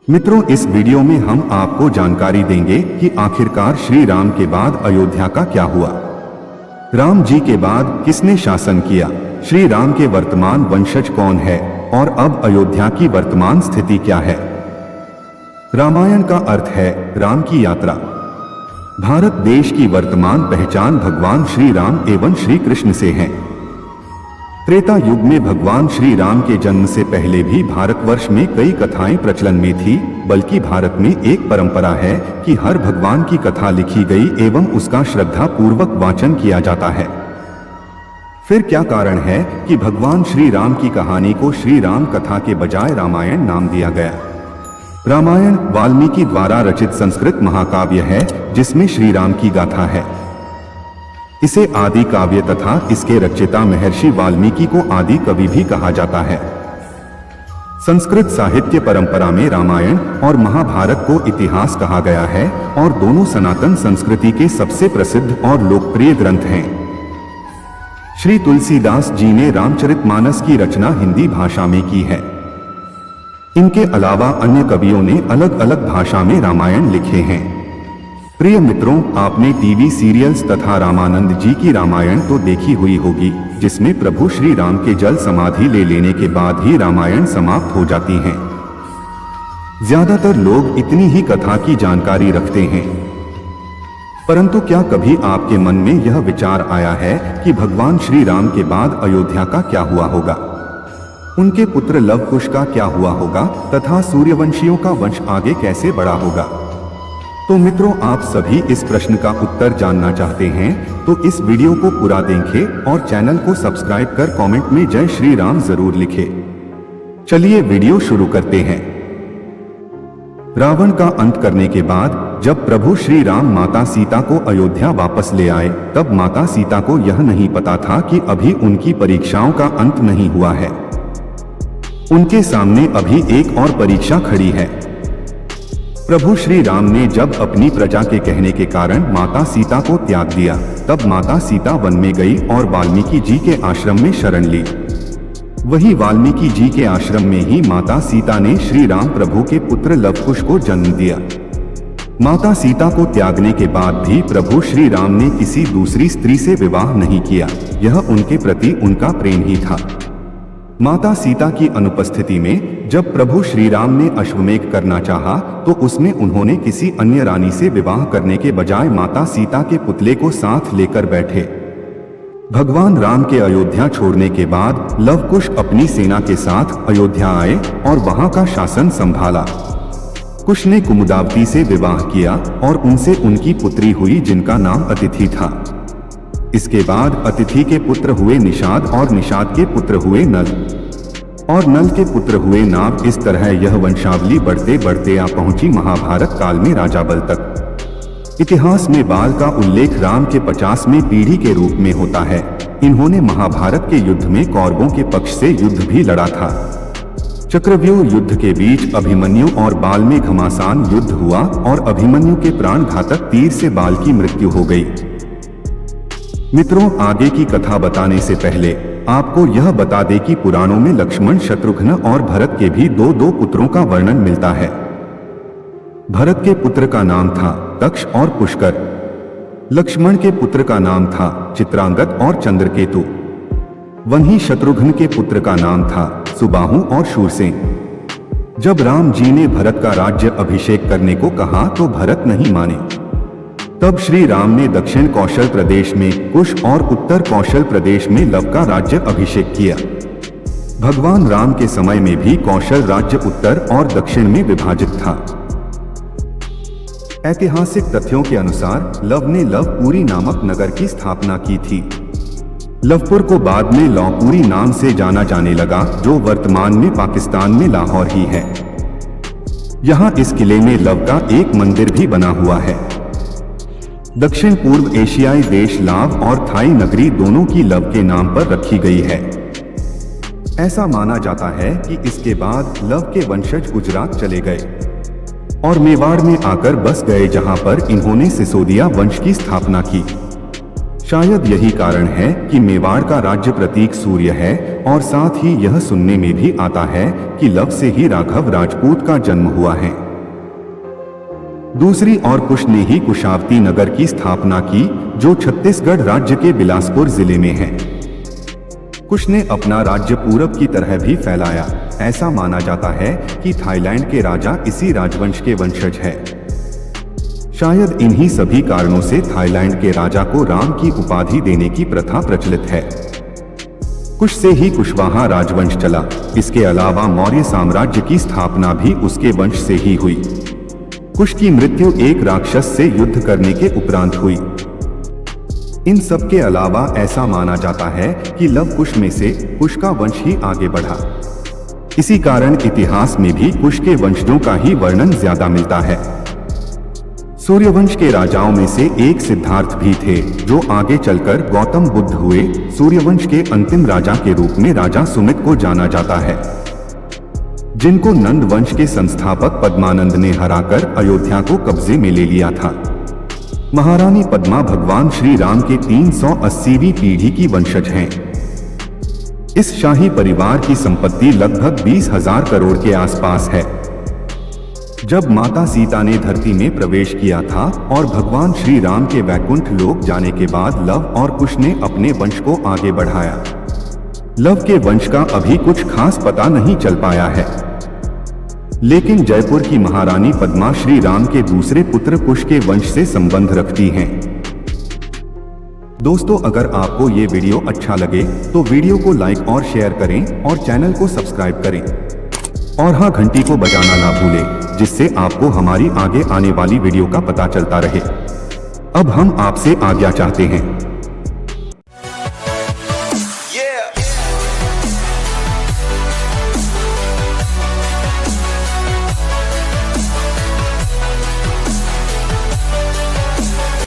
मित्रों, इस वीडियो में हम आपको जानकारी देंगे कि आखिरकार श्री राम के बाद अयोध्या का क्या हुआ। राम जी के बाद किसने शासन किया, श्री राम के वर्तमान वंशज कौन है और अब अयोध्या की वर्तमान स्थिति क्या है। रामायण का अर्थ है राम की यात्रा। भारत देश की वर्तमान पहचान भगवान श्री राम एवं श्री कृष्ण से है। त्रेता युग में भगवान श्री राम के जन्म से पहले भी भारतवर्ष में कई कथाएं प्रचलन में थी, बल्कि भारत में एक परंपरा है कि हर भगवान की कथा लिखी गई एवं उसका श्रद्धा पूर्वक वाचन किया जाता है। फिर क्या कारण है कि भगवान श्री राम की कहानी को श्री राम कथा के बजाय रामायण नाम दिया गया। रामायण वाल्मीकि द्वारा रचित संस्कृत महाकाव्य है जिसमें श्री राम की गाथा है। इसे आदि काव्य तथा इसके रचयिता महर्षि वाल्मीकि को आदि कवि भी कहा जाता है। संस्कृत साहित्य परंपरा में रामायण और महाभारत को इतिहास कहा गया है और दोनों सनातन संस्कृति के सबसे प्रसिद्ध और लोकप्रिय ग्रंथ हैं। श्री तुलसीदास जी ने रामचरितमानस की रचना हिंदी भाषा में की है। इनके अलावा अन्य कवियों ने अलग अलग भाषा में रामायण लिखे हैं। प्रिय मित्रों, आपने टीवी सीरियल्स तथा रामानंद जी की रामायण तो देखी हुई होगी, जिसमें प्रभु श्री राम के जल समाधि ले लेने के बाद ही रामायण समाप्त हो जाती है। ज्यादातर लोग इतनी ही कथा की जानकारी रखते हैं, परंतु क्या कभी आपके मन में यह विचार आया है कि भगवान श्री राम के बाद अयोध्या का क्या हुआ होगा, उनके पुत्र लव कुश का क्या हुआ होगा तथा सूर्यवंशियों का वंश आगे कैसे बढ़ा होगा। तो मित्रों, आप सभी इस प्रश्न का उत्तर जानना चाहते हैं तो इस वीडियो को पूरा देखें और चैनल को सब्सक्राइब कर कमेंट में जय श्री राम जरूर लिखें। चलिए वीडियो शुरू करते हैं। रावण का अंत करने के बाद जब प्रभु श्री राम माता सीता को अयोध्या वापस ले आए, तब माता सीता को यह नहीं पता था कि अभी उनकी परीक्षाओं का अंत नहीं हुआ है। उनके सामने अभी एक और परीक्षा खड़ी है। प्रभु श्री राम ने जब अपनी प्रजा के कहने के कारण माता सीता को त्याग दिया, तब माता सीता वन में गई और वाल्मीकि जी के आश्रम में शरण ली। वही वाल्मीकि जी के आश्रम में ही माता सीता ने श्री राम प्रभु के पुत्र लव कुश को जन्म दिया। माता सीता को त्यागने के बाद भी प्रभु श्री राम ने किसी दूसरी स्त्री से विवाह नहीं किया। यह उनके प्रति उनका प्रेम ही था। माता सीता की अनुपस्थिति में जब प्रभु श्री राम ने अश्वमेध करना चाहा, तो उसमें उन्होंने किसी अन्य रानी से विवाह करने के बजाय माता सीता के पुतले को साथ लेकर बैठे। भगवान राम के अयोध्या छोड़ने के बाद लव कुश अपनी सेना के साथ अयोध्या आए और वहां का शासन संभाला। कुश ने कुमुदावती से विवाह किया और उनसे उनकी पुत्री हुई जिनका नाम अतिथि था। इसके बाद अतिथि के पुत्र हुए निषाद और निषाद के पुत्र हुए नल और नल के पुत्र हुए नाग। इस तरह यह वंशावली बढ़ते बढ़ते आ पहुंची महाभारत काल में राजा बल तक। इतिहास में बाल का उल्लेख राम के 50वें पीढ़ी के रूप में होता है। इन्होंने महाभारत के युद्ध में कौरवों के पक्ष से युद्ध भी लड़ा था। चक्रव्यूह युद्ध के बीच अभिमन्यु और बाल में घमासान युद्ध हुआ और अभिमन्यु के प्राण घातक तीर से बाल की मृत्यु हो गई। मित्रों, आगे की कथा बताने से पहले आपको यह बता दें कि पुराणों में लक्ष्मण, शत्रुघ्न और भरत के भी दो पुत्रों का वर्णन मिलता है। भरत के पुत्र का नाम था दक्ष और पुष्कर। लक्ष्मण के पुत्र का नाम था चित्रांगद और चंद्रकेतु। वहीं शत्रुघ्न के पुत्र का नाम था सुबाहु और शूरसेन। जब राम जी ने भरत का राज्य अभिषेक करने को कहा तो भरत नहीं माने। तब श्री राम ने दक्षिण कौशल प्रदेश में कुश और उत्तर कौशल प्रदेश में लव का राज्य अभिषेक किया। भगवान राम के समय में भी कौशल राज्य उत्तर और दक्षिण में विभाजित था। ऐतिहासिक तथ्यों के अनुसार लव ने लवपुरी नामक नगर की स्थापना की थी। लवपुर को बाद में लौपुरी नाम से जाना जाने लगा, जो वर्तमान में पाकिस्तान में लाहौर ही है। यहाँ इस किले में लव का एक मंदिर भी बना हुआ है। दक्षिण पूर्व एशियाई देश लाव और थाई नगरी दोनों की लव के नाम पर रखी गई है। ऐसा माना जाता है कि इसके बाद लव के वंशज गुजरात चले गए और मेवाड़ में आकर बस गए, जहां पर इन्होंने सिसोदिया वंश की स्थापना की। शायद यही कारण है कि मेवाड़ का राज्य प्रतीक सूर्य है और साथ ही यह सुनने में भी आता है कि लव से ही राघव राजपूत का जन्म हुआ है। दूसरी ओर कुश ने ही कुशावती नगर की स्थापना की, जो छत्तीसगढ़ राज्य के बिलासपुर जिले में है। कुश ने अपना राज्य पूरब की तरह भी फैलाया। ऐसा माना जाता है कि थाईलैंड के राजा इसी राजवंश के वंशज है। शायद इन्हीं सभी कारणों से थाईलैंड के राजा को राम की उपाधि देने की प्रथा प्रचलित है। कुश से ही कुशवाहा राजवंश चला। इसके अलावा मौर्य साम्राज्य की स्थापना भी उसके वंश से ही हुई। कुश की मृत्यु एक राक्षस से युद्ध करने के उपरांत हुई। इन सब के अलावा ऐसा माना जाता है कि लव कुश में से कुश का वंश ही आगे बढ़ा। इसी कारण इतिहास में भी कुश के वंशजों का ही वर्णन ज्यादा मिलता है। सूर्यवंश के राजाओं में से एक सिद्धार्थ भी थे, जो आगे चलकर गौतम बुद्ध हुए। सूर्यवंश के अंतिम राजा के रूप में राजा सुमित को जाना जाता है, जिनको नंद वंश के संस्थापक पद्मानंद ने हराकर अयोध्या को कब्जे में ले लिया था। महारानी पद्मा भगवान श्री राम के 380वीं पीढ़ी की वंशज हैं। इस शाही परिवार की संपत्ति लगभग 20,000 करोड़ के आसपास है। जब माता सीता ने धरती में प्रवेश किया था और भगवान श्री राम के वैकुंठ लोक जाने के बाद लव और कुश ने अपने वंश को आगे बढ़ाया। लव के वंश का अभी कुछ खास पता नहीं चल पाया है, लेकिन जयपुर की महारानी पद्मा श्री राम के दूसरे पुत्र कुश के वंश से संबंध रखती हैं। दोस्तों, अगर आपको ये वीडियो अच्छा लगे तो वीडियो को लाइक और शेयर करें और चैनल को सब्सक्राइब करें और हाँ, घंटी को बजाना ना भूलें, जिससे आपको हमारी आगे आने वाली वीडियो का पता चलता रहे। अब हम आपसे आज्ञा चाहते हैं।